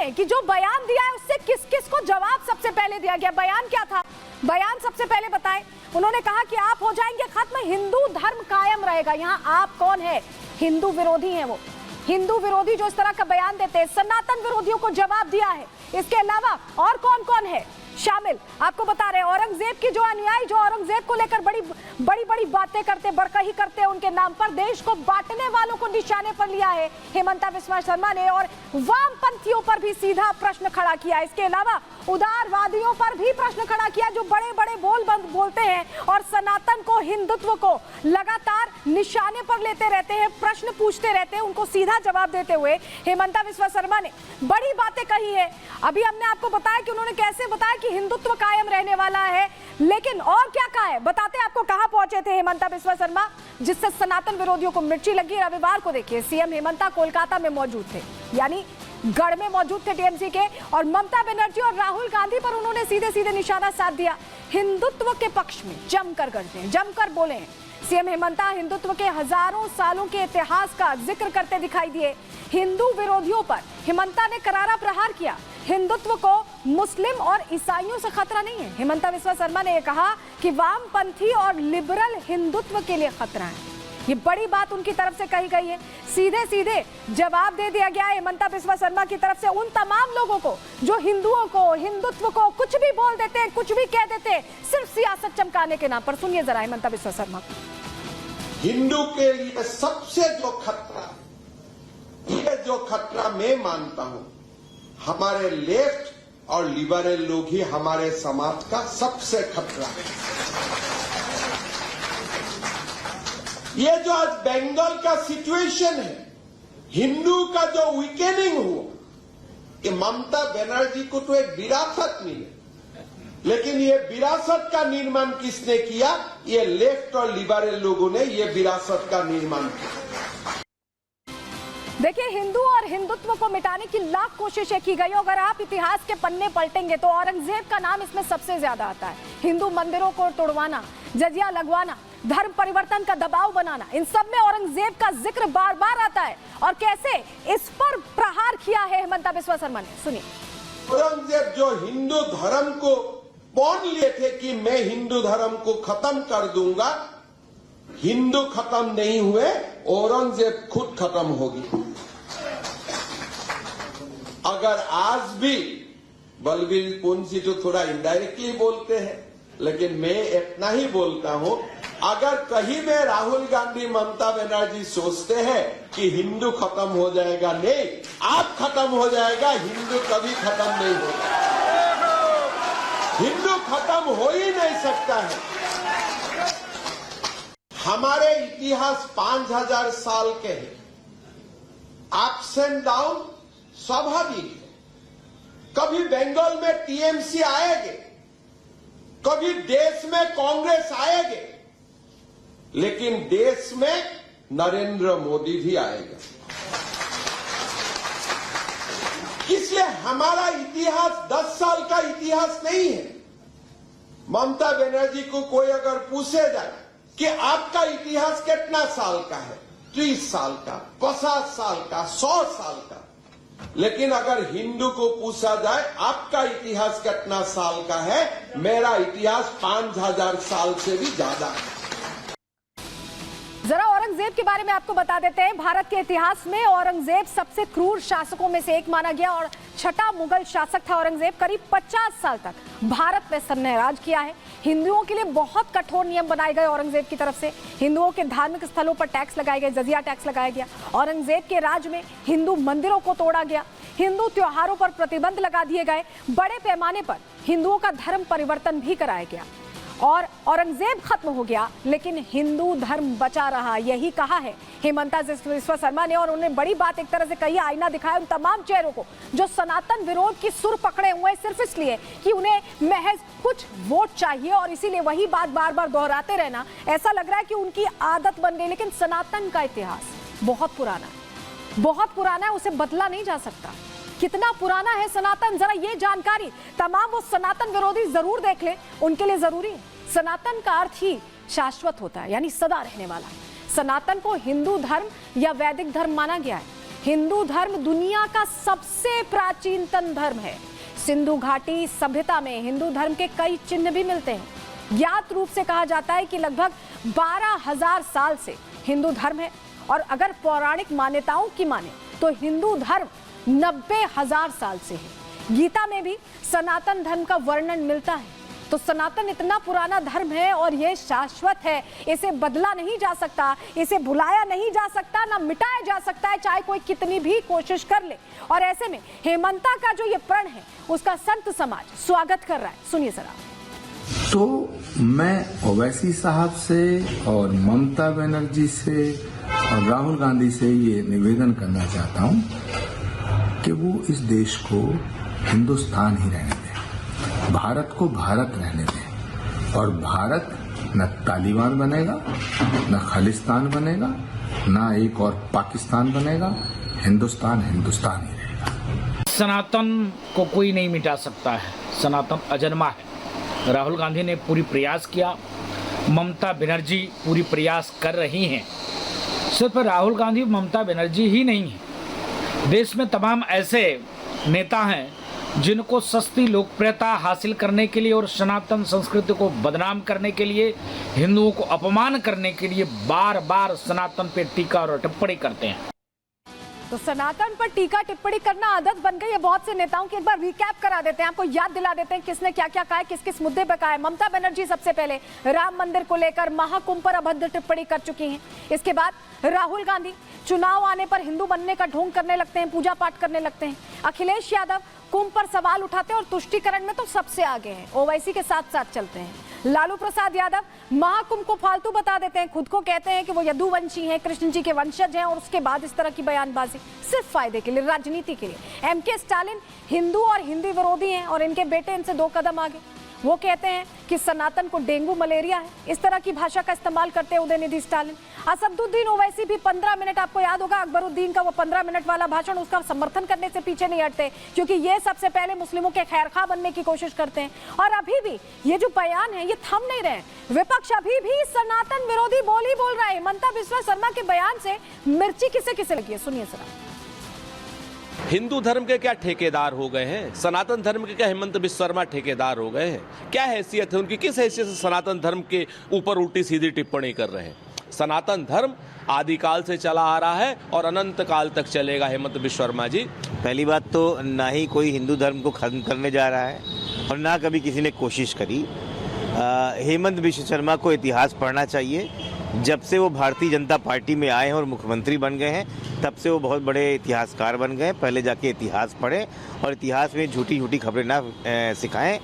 हैं कि जो बयान दिया है उससे किस किस को जवाब सबसे पहले दिया गया। बयान क्या था, बयान सबसे पहले बताएं। उन्होंने कहा कि आप हो जाएंगे खत्म, हिंदू धर्म कायम रहेगा। यहाँ आप कौन है? हिंदू विरोधी हैं वो, हिंदू विरोधी जो इस तरह का बयान देते हैं। सनातन विरोधियों को जवाब दिया है। इसके अलावा और कौन कौन है शामिल, आपको बता रहे हैं। औरंगजेब की जो अनुयायी, जो औरंगजेब को लेकर बड़ी बड़ी बातें करते, बड़कही करते हैं उनके नाम पर, देश को बांटने वालों को निशाने पर लिया है हेमंता बिस्वा शर्मा ने, और वामपंथियों पर भी सीधा प्रश्न खड़ा किया। इसके अलावा उदारवादियों पर भी प्रश्न खड़ा किया जो बड़े बड़े बोलते हैं और सनातन को, हिंदुत्व को लगातार निशाने पर लेते रहते हैं, प्रश्न पूछते रहते हैं। उनको सीधा जवाब देते हुए हेमंता बिस्वा शर्मा ने बड़ी बातें कही है। अभी हमने आपको बताया कि उन्होंने कैसे बताया कि हिंदुत्व कायम रहने वाला है, लेकिन और क्या कहा है बताते हैं आपको। कहां पहुंचे थे हेमंता बिस्वा शर्मा जिससे सनातन विरोधियों को मिर्ची लगी? रविवार को देखिए, सीएम हेमंता कोलकाता में मौजूद थे, यानी गढ़ में मौजूद थे टीएमसी के, और ममता बनर्जी और राहुल गांधी पर उन्होंने सीधे सीधे निशाना साध दिया। हिंदुत्व के पक्ष में जमकर गरजे, जमकर बोले हैं सीएम हेमंता। हिंदुत्व के हजारों सालों के इतिहास का जिक्र करते दिखाई दिए। हिंदू विरोधियों पर हेमंता ने करारा प्रहार किया। हिंदुत्व को मुस्लिम और ईसाइयों से खतरा नहीं है। हेमंता बिस्वा शर्मा ने यह कहा कि वामपंथी और लिबरल हिंदुत्व के लिए खतरा है। ये बड़ी बात उनकी तरफ से कही गई है। सीधे सीधे जवाब दे दिया गया है हेमंता बिस्वा शर्मा की तरफ से उन तमाम लोगों को जो हिंदुओं को, हिंदुत्व को कुछ भी बोल देते हैं, कुछ भी कह देते हैं, सिर्फ सियासत चमकाने के नाम पर। सुनिए जरा हेमंता बिस्वा शर्मा को। हिंदू के लिए सबसे जो खतरा, ये जो खतरा मैं मानता हूं, हमारे लेफ्ट और लिबरल लोग ही हमारे समाज का सबसे खतरा है। ये जो आज बंगाल का सिचुएशन है, हिंदू का जो वीकेनिंग हुआ, कि ममता बनर्जी को तो एक विरासत मिले, लेकिन ये विरासत का निर्माण किसने किया? ये लेफ्ट और लिबरल लोगों ने ये विरासत का निर्माण किया। देखिए, हिंदू और हिंदुत्व को मिटाने की लाख कोशिशें की गई। अगर आप इतिहास के पन्ने पलटेंगे तो औरंगजेब का नाम इसमें सबसे ज्यादा आता है। हिंदू मंदिरों को तोड़वाना, जजिया लगवाना, धर्म परिवर्तन का दबाव बनाना, इन सब में औरंगजेब का जिक्र बार बार आता है। और कैसे इस पर प्रहार किया है हेमंता बिस्वा शर्मा ने, सुनिए। औरंगजेब जो हिंदू धर्म को पौन लिए थे कि मैं हिंदू धर्म को खत्म कर दूंगा, हिंदू खत्म नहीं हुए, औरंगजेब खुद खत्म होगी। अगर आज भी बलबीर पुंसी तो थोड़ा इनडायरेक्टली बोलते हैं, लेकिन मैं इतना ही बोलता हूं, अगर कहीं में राहुल गांधी, ममता बनर्जी सोचते हैं कि हिंदू खत्म हो जाएगा, नहीं, आप खत्म हो जाएगा, हिंदू कभी खत्म नहीं होगा। हिंदू खत्म हो ही नहीं सकता है। हमारे इतिहास 5000 साल के हैं। अप्स एंड डाउन स्वाभाविक है। कभी बंगाल में टीएमसी आएंगे, कभी देश में कांग्रेस आएंगे, लेकिन देश में नरेंद्र मोदी भी आएगा। इसलिए हमारा इतिहास 10 साल का इतिहास नहीं है। ममता बनर्जी को कोई अगर पूछे जाए कि आपका इतिहास कितना साल का है, 30 साल का, 50 साल का, 100 साल का, लेकिन अगर हिंदू को पूछा जाए आपका इतिहास कितना साल का है, मेरा इतिहास 5000 साल से भी ज्यादा है। जरा औरंगजेब के बारे में आपको बता देते हैं। भारत के इतिहास में औरंगजेब सबसे क्रूर शासकों में से एक माना गया और छठा मुगल शासक था औरंगजेब। करीब 50 साल तक भारत में सरनेराज किया है। हिंदुओं के लिए बहुत कठोर नियम बनाए गए औरंगजेब की तरफ से। हिंदुओं के धार्मिक स्थलों पर टैक्स लगाए गए, जजिया टैक्स लगाया गया। औरंगजेब के राज में हिंदू मंदिरों को तोड़ा गया, हिंदू त्योहारों पर प्रतिबंध लगा दिए गए, बड़े पैमाने पर हिंदुओं का धर्म परिवर्तन भी कराया गया। और औरंगजेब खत्म हो गया, लेकिन हिंदू धर्म बचा रहा, यही कहा है हेमंता बिस्वा शर्मा ने। और उन्होंने बड़ी बात एक तरह से कही, आईना दिखाया उन तमाम चेहरों को जो सनातन विरोध की सुर पकड़े हुए हैं, सिर्फ इसलिए कि उन्हें महज कुछ वोट चाहिए, और इसीलिए वही बात बार बार दोहराते रहना ऐसा लग रहा है कि उनकी आदत बन गई। लेकिन सनातन का इतिहास बहुत पुराना है, बहुत पुराना है, उसे बदला नहीं जा सकता। कितना पुराना है सनातन, जरा ये जानकारी तमाम वो सनातन विरोधी जरूर देख ले, उनके लिए जरूरी है। सनातन का अर्थ ही शाश्वत होता है, यानी सदा रहने वाला। सनातन को हिंदू धर्म या वैदिक धर्म माना गया है। हिंदू धर्म दुनिया का सबसे प्राचीनतम धर्म है। सिंधु घाटी सभ्यता में हिंदू धर्म के कई चिन्ह भी मिलते हैं। ज्ञात रूप से कहा जाता है कि लगभग 12,000 साल से हिंदू धर्म है, और अगर पौराणिक मान्यताओं की माने तो हिंदू धर्म 90,000 साल से है। गीता में भी सनातन धर्म का वर्णन मिलता है। तो सनातन इतना पुराना धर्म है और ये शाश्वत है, इसे बदला नहीं जा सकता, इसे भुलाया नहीं जा सकता, ना मिटाया जा सकता है, चाहे कोई कितनी भी कोशिश कर ले। और ऐसे में हेमंता का जो ये प्रण है उसका संत समाज स्वागत कर रहा है। सुनिए जरा। तो मैं ओवैसी साहब से और ममता बनर्जी से और राहुल गांधी से ये निवेदन करना चाहता हूं कि वो इस देश को हिंदुस्तान ही रहने दें, भारत को भारत रहने दें। और भारत न तालिबान बनेगा, न खालिस्तान बनेगा, न एक और पाकिस्तान बनेगा। हिंदुस्तान हिंदुस्तान ही रहेगा। सनातन को कोई नहीं मिटा सकता है, सनातन अजन्मा है। राहुल गांधी ने पूरी प्रयास किया, ममता बनर्जी पूरी प्रयास कर रही हैं। सिर्फ राहुल गांधी ममता बनर्जी ही नहीं है, देश में तमाम ऐसे नेता हैं जिनको सस्ती लोकप्रियता हासिल करने के लिए और सनातन संस्कृति को बदनाम करने के लिए, हिंदुओं को अपमान करने के लिए बार बार सनातन पे टीका और टिप्पणी करते हैं। तो सनातन पर टीका टिप्पणी करना आदत बन गई है बहुत से नेताओं की। एक बार रिकैप करा देते हैं, आपको याद दिला देते हैं किसने क्या क्या कहा है, किस किस मुद्दे पर कहा है। ममता बनर्जी सबसे पहले राम मंदिर को लेकर महाकुंभ पर अभद्र टिप्पणी कर चुकी हैं। इसके बाद राहुल गांधी चुनाव आने पर हिंदू बनने का ढोंग करने लगते हैं, पूजा पाठ करने लगते हैं। अखिलेश यादव कुंभ पर सवाल उठाते हैं और तुष्टीकरण में तो सबसे आगे हैं, ओवैसी के साथ साथ चलते हैं। लालू प्रसाद यादव महाकुंभ को फालतू बता देते हैं, खुद को कहते हैं कि वो यदुवंशी हैं, कृष्ण जी के वंशज हैं, और उसके बाद इस तरह की बयानबाजी सिर्फ फायदे के लिए, राजनीति के लिए। एमके स्टालिन हिंदू और हिंदी विरोधी हैं और इनके बेटे इनसे 2 कदम आगे। वो कहते हैं कि सनातन को डेंगू मलेरिया है, इस तरह की भाषा का इस्तेमाल करते हैं उदयनिधि स्टालिन। असदुद्दीन ओवैसी भी 15 मिनट, आपको याद होगा अकबरुद्दीन का वो 15 मिनट वाला भाषण, उसका समर्थन करने से पीछे नहीं हटते, क्योंकि ये सबसे पहले मुस्लिमों के खैरखा बनने की कोशिश करते हैं। और अभी भी ये जो बयान है ये थम नहीं रहे, विपक्ष अभी भी सनातन विरोधी बोल रहा है। हेमंता बिस्वा शर्मा के बयान से मिर्ची किसे किसे लगी है, सुनिए जरा। हिंदू धर्म के क्या ठेकेदार हो गए हैं? सनातन धर्म के क्या हेमंत बिस्वा शर्मा ठेकेदार हो गए हैं? क्या हैसियत है उनकी? किस हैसियत से सनातन धर्म के ऊपर उल्टी सीधी टिप्पणी कर रहे हैं? सनातन धर्म आदिकाल से चला आ रहा है और अनंत काल तक चलेगा। हेमंत बिस्वा शर्मा जी, पहली बात तो ना ही कोई हिंदू धर्म को खत्म करने जा रहा है और ना कभी किसी ने कोशिश करी। हेमंत बिस्वा शर्मा को इतिहास पढ़ना चाहिए। जब से वो भारतीय जनता पार्टी में आए हैं और मुख्यमंत्री बन गए हैं, तब से वो बहुत बड़े इतिहासकार बन गए। पहले जाके इतिहास पढ़ें और इतिहास में झूठी झूठी खबरें ना सिखाएं।